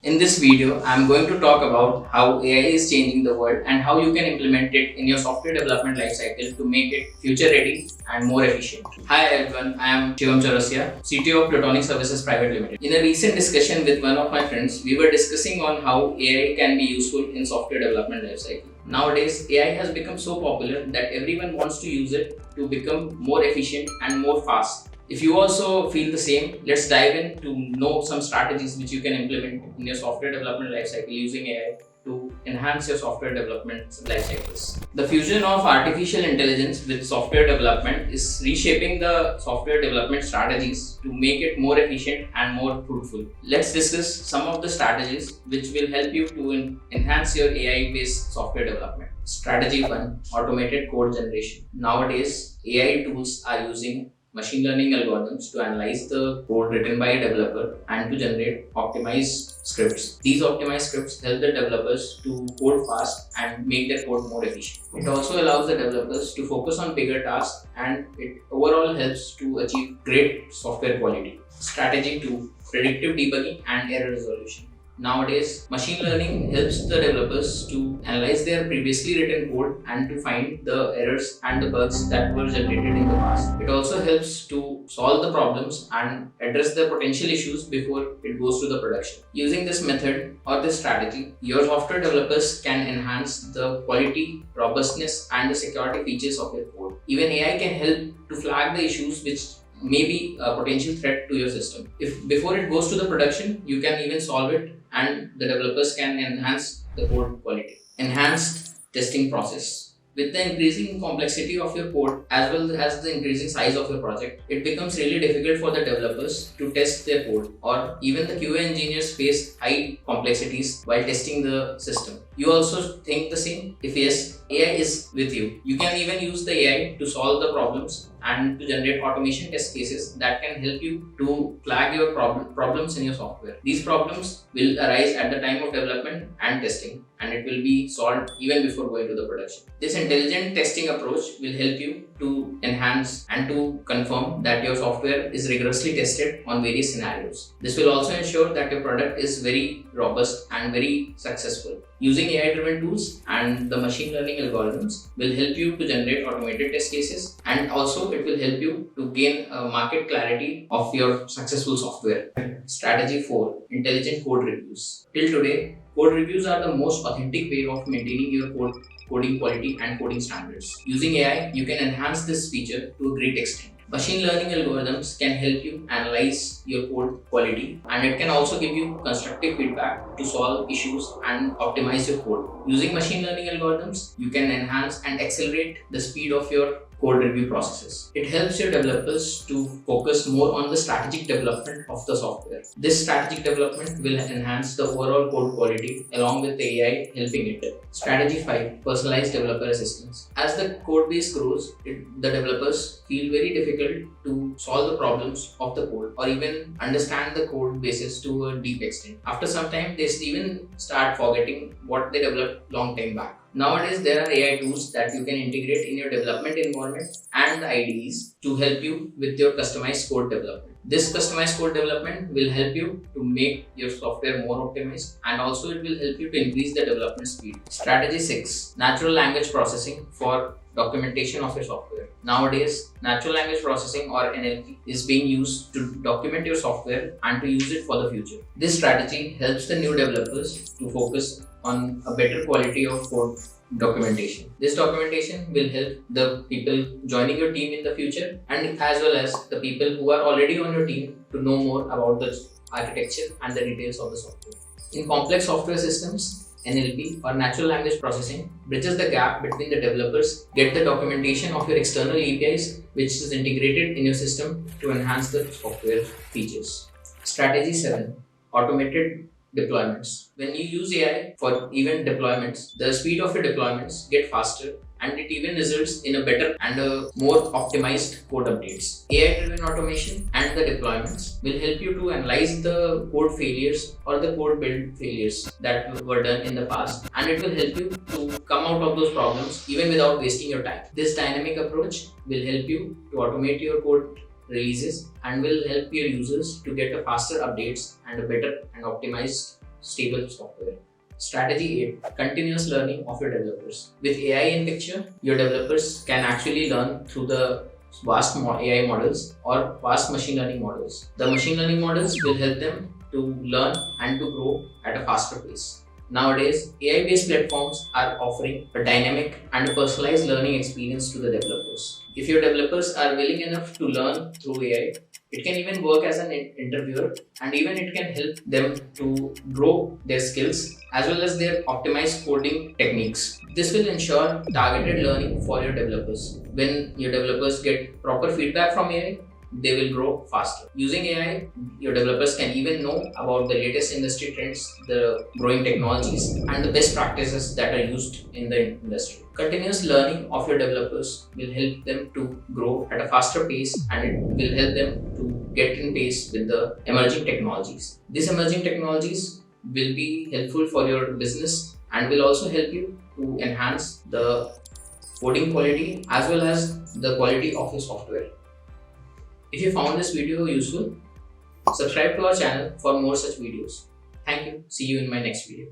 In this video, I am going to talk about how AI is changing the world and how you can implement it in your software development lifecycle to make it future ready and more efficient. Hi everyone, I am Shivam Chaurasia, CTO of Platonic Services Private Limited. In a recent discussion with one of my friends, we were discussing on how AI can be useful in software development lifecycle. Nowadays, AI has become so popular that everyone wants to use it to become more efficient and more fast. If you also feel the same, let's dive in to know some strategies which you can implement in your software development lifecycle using AI to enhance your software development lifecycles. The fusion of artificial intelligence with software development is reshaping the software development strategies to make it more efficient and more fruitful. Let's discuss some of the strategies which will help you to enhance your AI-based software development. Strategy 1: Automated code generation. Nowadays, AI tools are using machine learning algorithms to analyze the code written by a developer and to generate optimized scripts. These optimized scripts help the developers to code fast and make their code more efficient. It also allows the developers to focus on bigger tasks and it overall helps to achieve great software quality. Strategy 2: Predictive debugging and error resolution. Nowadays, machine learning helps the developers to analyze their previously written code and to find the errors and the bugs that were generated in the past. It also helps to solve the problems and address the potential issues before it goes to the production. Using this method or this strategy, your software developers can enhance the quality, robustness, and the security features of your code. Even AI can help to flag the issues which may be a potential threat to your system. If before it goes to the production, you can even solve it and the developers can enhance the code quality. Enhanced testing process. With the increasing complexity of your code as well as the increasing size of your project, it becomes really difficult for the developers to test their code, or even the QA engineers face high complexities while testing the system. You also think the same? If yes, AI is with you. You can even use the AI to solve the problems and to generate automation test cases that can help you to flag your problems in your software. These problems will arise at the time of development and testing, and it will be solved even before going to the production. This intelligent testing approach will help you to enhance and to confirm that your software is rigorously tested on various scenarios. This will also ensure that your product is very robust and very successful. Using AI-driven tools and the machine learning algorithms will help you to generate automated test cases, and also it will help you to gain a market clarity of your successful software. Strategy 4: Intelligent code reviews. Till today, code reviews are the most authentic way of maintaining your coding quality and coding standards. Using AI, you can enhance this feature to a great extent. Machine learning algorithms can help you analyze your code quality, and it can also give you constructive feedback to solve issues and optimize your code. Using machine learning algorithms, you can enhance and accelerate the speed of your code review processes. It helps your developers to focus more on the strategic development of the software. This strategic development will enhance the overall code quality along with the AI helping it. Strategy 5: Personalized developer assistance. As the code base grows, the developers feel very difficult to solve the problems of the code or even understand the code bases to a deep extent. After some time, they even start forgetting what they developed long time back. Nowadays, there are AI tools that you can integrate in your development environment and the IDEs to help you with your customized code development. This customized code development will help you to make your software more optimized, and also it will help you to increase the development speed. Strategy 6: Natural language processing for documentation of your software. Nowadays, natural language processing or NLP is being used to document your software and to use it for the future. This strategy helps the new developers to focus on a better quality of code documentation. This documentation will help the people joining your team in the future, and as well as the people who are already on your team to know more about the architecture and the details of the software. In complex software systems, NLP or natural language processing bridges the gap between the developers get the documentation of your external APIs, which is integrated in your system to enhance the software features. Strategy 7: Automated deployments. When you use AI for event deployments, the speed of your deployments get faster, and it even results in a better and a more optimized code updates. AI-driven automation and the deployments will help you to analyze the code failures or the code build failures that were done in the past, and it will help you to come out of those problems even without wasting your time. This dynamic approach will help you to automate your code releases and will help your users to get a faster updates and a better and optimized stable software. Strategy 8. Continuous learning of your developers. With AI in picture, your developers can actually learn through the vast AI models or vast machine learning models. The machine learning models will help them to learn and to grow at a faster pace. Nowadays, AI-based platforms are offering a dynamic and personalized learning experience to the developers. If your developers are willing enough to learn through AI, it can even work as an interviewer, and even it can help them to grow their skills as well as their optimized coding techniques. This will ensure targeted learning for your developers. When your developers get proper feedback from AI, they will grow faster. Using AI, your developers can even know about the latest industry trends, the growing technologies, and the best practices that are used in the industry. Continuous learning of your developers will help them to grow at a faster pace, and it will help them to get in pace with the emerging technologies. These emerging technologies will be helpful for your business and will also help you to enhance the coding quality as well as the quality of your software. If you found this video useful, subscribe to our channel for more such videos. Thank you. See you in my next video.